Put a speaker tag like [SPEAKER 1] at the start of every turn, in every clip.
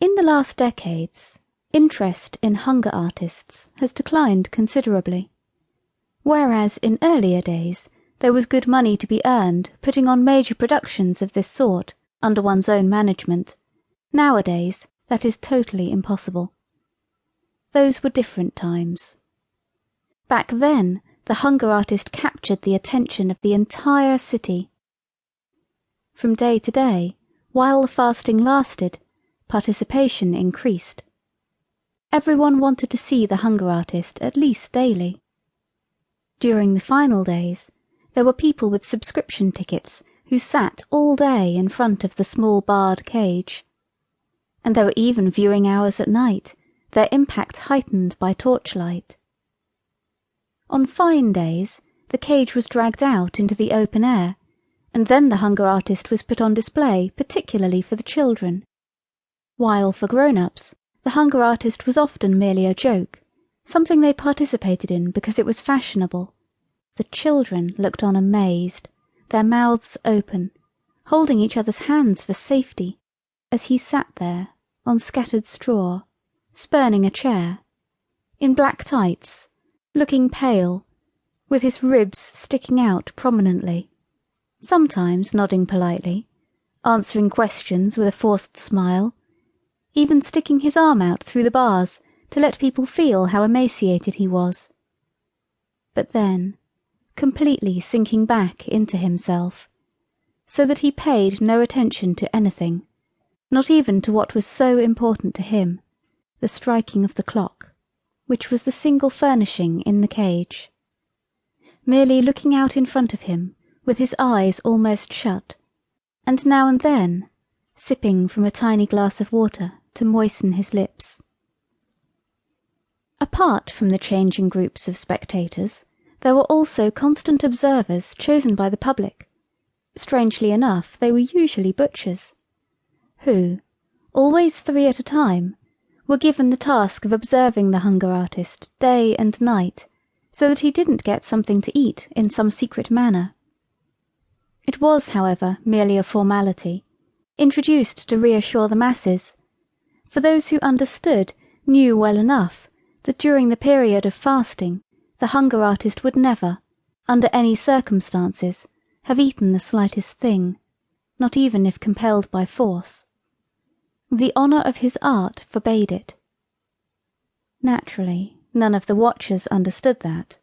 [SPEAKER 1] In the last decades, interest in hunger artists has declined considerably. Whereas in earlier days there was good money to be earned putting on major productions of this sort under one's own management, nowadays that is totally impossible. Those were different times. Back then the hunger artist captured the attention of the entire city. From day to day, while the fasting lasted, participation increased. Everyone wanted to see the hunger artist at least daily. During the final days, there were people with subscription tickets who sat all day in front of the small barred cage. And there were even viewing hours at night, their impact heightened by torchlight. On fine days, the cage was dragged out into the open air, and then the hunger artist was put on display particularly for the children. While for grown-ups, the hunger artist was often merely a joke, something they participated in because it was fashionable. The children looked on amazed, their mouths open, holding each other's hands for safety, as he sat there on scattered straw, spurning a chair, in black tights, looking pale, with his ribs sticking out prominently, sometimes nodding politely, answering questions with a forced smile, even sticking his arm out through the bars to let people feel how emaciated he was. But then, completely sinking back into himself, so that he paid no attention to anything, not even to what was so important to him, the striking of the clock, which was the single furnishing in the cage. Merely looking out in front of him, with his eyes almost shut, and now and then sipping from a tiny glass of water to moisten his lips. Apart from the changing groups of spectators, there were also constant observers chosen by the public. Strangely enough, they were usually butchers, who, always 3 at a time, were given the task of observing the hunger artist day and night, so that he didn't get something to eat in some secret manner. It was, however, merely a formality, introduced to reassure the masses, for those who understood knew well enough that during the period of fasting the hunger artist would never, under any circumstances, have eaten the slightest thing, not even if compelled by force. The honour of his art forbade it. Naturally, none of the watchers understood that.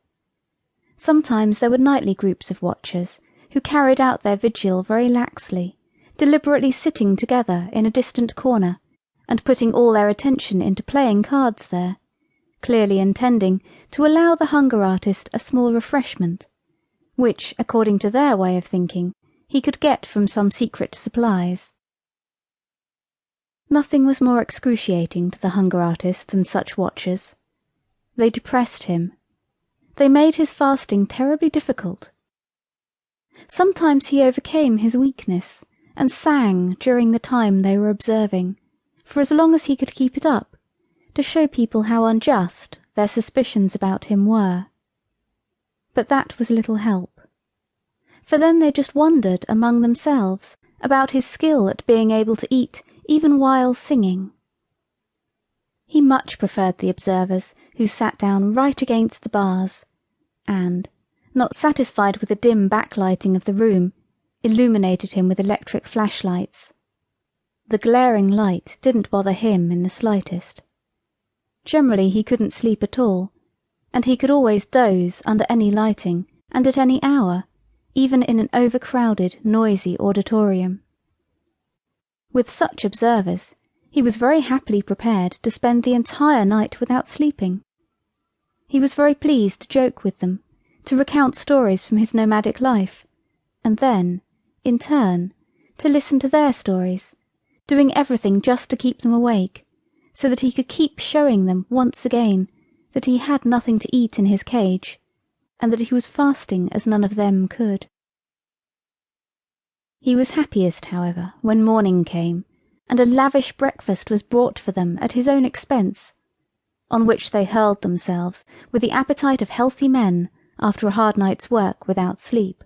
[SPEAKER 1] Sometimes there were nightly groups of watchers who carried out their vigil very laxly, deliberately sitting together in a distant corner and putting all their attention into playing cards there, clearly intending to allow the hunger artist a small refreshment, which, according to their way of thinking, he could get from some secret supplies. Nothing was more excruciating to the hunger artist than such watchers. They depressed him. They made his fasting terribly difficult. Sometimes he overcame his weakness and sang during the time they were observing, for as long as he could keep it up, to show people how unjust their suspicions about him were. But that was little help, for then they just wondered among themselves about his skill at being able to eat even while singing. He much preferred the observers who sat down right against the bars, and, not satisfied with the dim backlighting of the room, illuminated him with electric flashlights. The glaring light didn't bother him in the slightest. Generally he couldn't sleep at all, and he could always doze under any lighting and at any hour, even in an overcrowded, noisy auditorium. With such observers, he was very happily prepared to spend the entire night without sleeping. He was very pleased to joke with them, to recount stories from his nomadic life, and then, in turn, to listen to their stories, doing everything just to keep them awake, so that he could keep showing them once again that he had nothing to eat in his cage, and that he was fasting as none of them could. He was happiest, however, when morning came, and a lavish breakfast was brought for them at his own expense, on which they hurled themselves with the appetite of healthy men after a hard night's work without sleep.